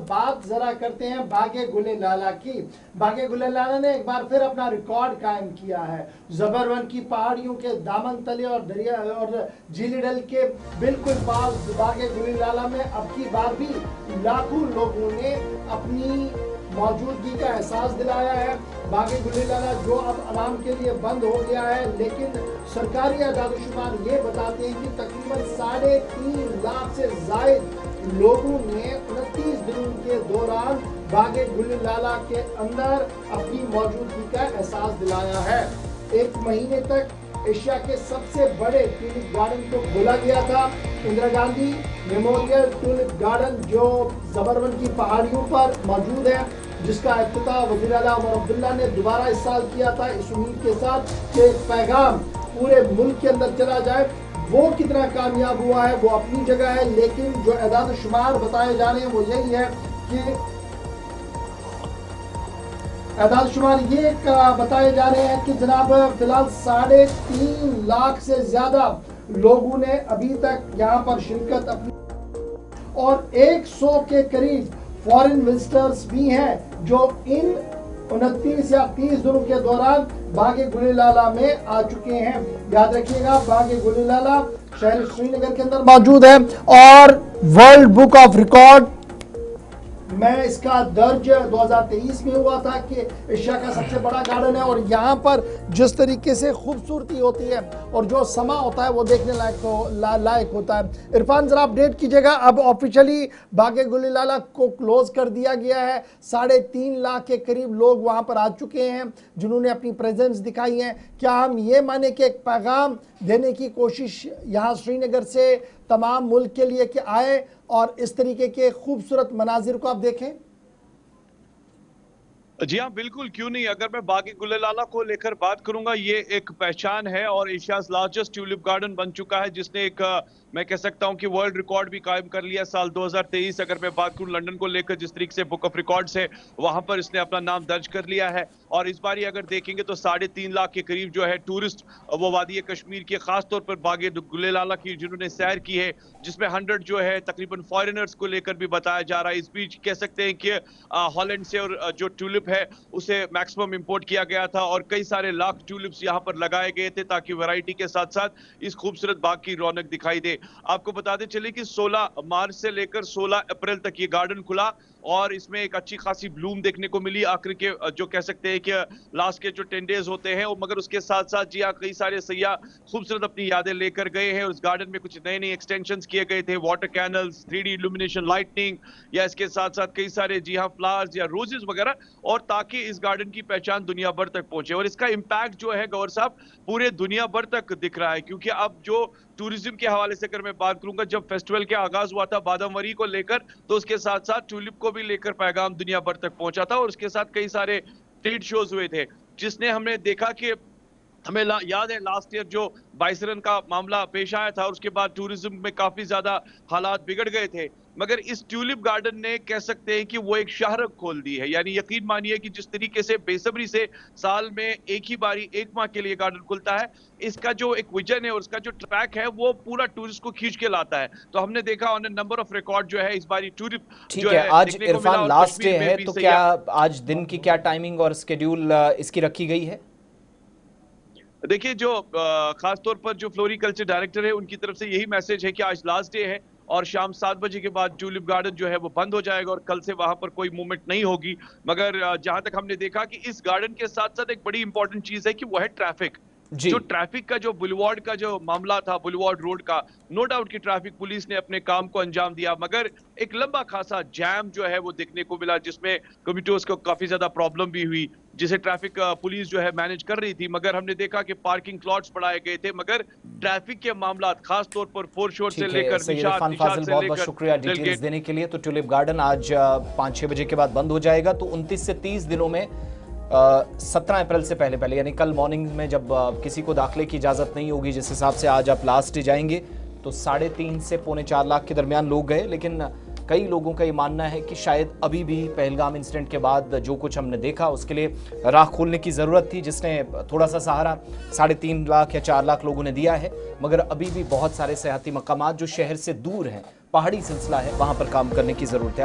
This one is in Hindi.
बात जरा करते हैं बागे गुलेलाला की। बागे गुलेलाला ने एक बार फिर अपना रिकॉर्ड कायम किया है। जबरवन की पहाड़ियों के दामन तले और दरिया और झीलीडल के बिल्कुल पास बागे गुलेलाला में अब की बार भी लाखों लोगों ने अपनी मौजूदगी का एहसास दिलाया है। बागे गुलेलाला जो अब आवाम के लिए बंद हो गया है, लेकिन सरकारी आदादोशुमार ये बताते हैं कि तकरीबन 3.5 लाख से जायद लोगों ने 29 दिनों के दौरान बागे गुलेलाला के अंदर अपनी मौजूदगी का एहसास दिलाया है। एक महीने तक एशिया के सबसे बड़े ट्यूलिप गार्डन को खोला गया था, Indira Gandhi memorial tulip garden, जो जबरवन की पहाड़ियों पर मौजूद है, जिसका इफ्तिताह वज़ीर आला उमर अब्दुल्ला ने दोबारा इस साल किया था, इस उम्मीद के साथ कि एक पैगाम पूरे मुल्क के अंदर चला जाए। वो कितना कामयाब हुआ है वो अपनी जगह है, लेकिन जो एदाद शुमार बताए जा रहे हैं वो यही है कि एदाद शुमार ये बताए जा रहे हैं कि जनाब फिलहाल 3.5 लाख से ज्यादा लोगों ने अभी तक यहाँ पर शिरकत अपनी, और 100 के करीब फॉरेन विजिटर्स भी हैं जो इन 29 या 30 दिनों के दौरान बागे गुलेलाला में आ चुके हैं। याद रखिएगा, बागे गुलेलाला शहर श्रीनगर के अंदर मौजूद है और वर्ल्ड बुक ऑफ रिकॉर्ड में इसका दर्ज 2023 में हुआ था कि एशिया का सबसे बड़ा गार्डन है। और यहाँ पर जिस तरीके से खूबसूरती होती है और जो समा होता है वो देखने लायक होता है। इरफान जरा अपडेट कीजिएगा, अब ऑफिशियली बागे गुलेलाला को क्लोज कर दिया गया है। 3.5 लाख के करीब लोग वहाँ पर आ चुके हैं जिन्होंने अपनी प्रेजेंस दिखाई है। क्या हम ये माने कि एक पैगाम देने की कोशिश यहाँ श्रीनगर से तमाम मुल्क के लिए कि आए और इस तरीके के खूबसूरत मनाजिर को आप देखें? जी हाँ, बिल्कुल, क्यों नहीं। अगर मैं बागे गुलेलाला को लेकर बात करूंगा, ये एक पहचान है और एशियाज लार्जेस्ट ट्यूलिप गार्डन बन चुका है, जिसने एक मैं कह सकता हूं कि वर्ल्ड रिकॉर्ड भी कायम कर लिया साल 2023। अगर मैं बात करूं लंदन को लेकर, जिस तरीके से बुक ऑफ रिकॉर्ड्स है वहां पर इसने अपना नाम दर्ज कर लिया है। और इस बार अगर देखेंगे तो 3.5 लाख के करीब जो है टूरिस्ट वो वादी कश्मीर के, खासतौर पर बागे गुलेलाला की जिन्होंने सैर की है, जिसमें 100 जो है तकरीबन फॉरेनर्स को लेकर भी बताया जा रहा है। इस बीच कह सकते हैं कि हॉलैंड से और जो ट्यूलिप है उसे मैक्सिमम इंपोर्ट किया गया था और कई सारे लाख ट्यूलिप्स यहां पर लगाए गए थे ताकि वैरायटी के साथ साथ इस खूबसूरत बाग की रौनक दिखाई दे। आपको बताते चले कि 16 मार्च से लेकर 16 अप्रैल तक ये गार्डन खुला और इसमें एक अच्छी खासी ब्लूम देखने को मिली आखिर के जो कह सकते हैं कि लास्ट के जो 10 डेज होते हैं। मगर उसके साथ साथ जी हाँ, कई सारे सैयाह खूबसूरत अपनी यादें लेकर गए हैं। उस गार्डन में कुछ नए नए एक्सटेंशंस किए गए थे, water canals, 3D illumination lightning, या इसके साथ साथ कई सारे जी हाँ फ्लावर्स या रोजेस वगैरह, और ताकि इस गार्डन की पहचान दुनिया भर तक पहुंचे। और इसका इम्पैक्ट जो है गौर साहब पूरे दुनिया भर तक दिख रहा है, क्योंकि अब जो टूरिज्म के हवाले से अगर मैं बात करूंगा, जब फेस्टिवल के आगाज हुआ था बादामवरी को लेकर, तो उसके साथ साथ ट्यूलिप को भी लेकर पैगाम दुनिया भर तक पहुंचा था। और उसके साथ कई सारे ट्रेड शोज हुए थे, जिसने हमने देखा कि हमें याद है लास्ट ईयर जो बाइसरन का मामला पेश आया था, उसके बाद टूरिज्म में काफी ज्यादा हालात बिगड़ गए थे। मगर इस ट्यूलिप गार्डन ने कह सकते हैं कि वो एक शाहरग खोल दी है। यानी यकीन मानिए कि जिस तरीके से बेसब्री से साल में एक ही बारी एक माह के लिए गार्डन खुलता है, इसका जो एक विजन है और उसका जो ट्रैक है वो पूरा टूरिस्ट को खींच के लाता है। तो हमने देखा ऑन नंबर ऑफ रिकॉर्ड जो है इस बारी ट्यूलिप ठीक है। आज इरफान लास्ट डे है, तो क्या आज दिन की क्या टाइमिंग और स्केड्यूल इसकी रखी गई है? देखिए, जो खासतौर पर जो फ्लोरिकल्चर डायरेक्टर है उनकी तरफ से यही मैसेज है कि आज लास्ट डे है और शाम 7 बजे के बाद ट्यूलिप गार्डन जो है वो बंद हो जाएगा और कल से वहां पर कोई मूवमेंट नहीं होगी। मगर जहां तक हमने देखा कि इस गार्डन के साथ साथ एक बड़ी इंपॉर्टेंट चीज है कि वो है ट्रैफिक। जो ट्रैफिक का जो बुलवार्ड का जो मामला था, बुलवार्ड रोड का, नो डाउट कि ट्रैफिक पुलिस ने अपने काम को अंजाम दिया, मगर एक लंबा खासा जैम जो है वो देखने को मिला, जिसमें कम्यूटर्स को काफी ज्यादा प्रॉब्लम भी हुई, जिसे ट्रैफिक पुलिस जो है मैनेज कर रही थी। मगर हमने देखा कि पार्किंग स्लॉट्स बढ़ाए गए थे, मगर ट्रैफिक के मामला खास तौर पर फोरशोर से लेकर निशात से बहुत शुक्रिया डिटेल्स देने के लिए। तो ट्यूलिप गार्डन आज 5-6 बजे के बाद बंद हो जाएगा। तो 29 से 30 दिनों में 17 अप्रैल से पहले यानी कल मॉर्निंग में जब किसी को दाखिले की इजाज़त नहीं होगी, जिस हिसाब से आज आप लास्ट डे जाएंगे, तो 3.5 से 4.25 लाख के दरमियान लोग गए। लेकिन कई लोगों का ये मानना है कि शायद अभी भी पहलगाम इंसिडेंट के बाद जो कुछ हमने देखा उसके लिए राह खोलने की ज़रूरत थी, जिसने थोड़ा सा सहारा 3.5 लाख या 4 लाख लोगों ने दिया है। मगर अभी भी बहुत सारे सयाहती मकामात जो शहर से दूर हैं, पहाड़ी सिलसिला है, वहाँ पर काम करने की ज़रूरत है।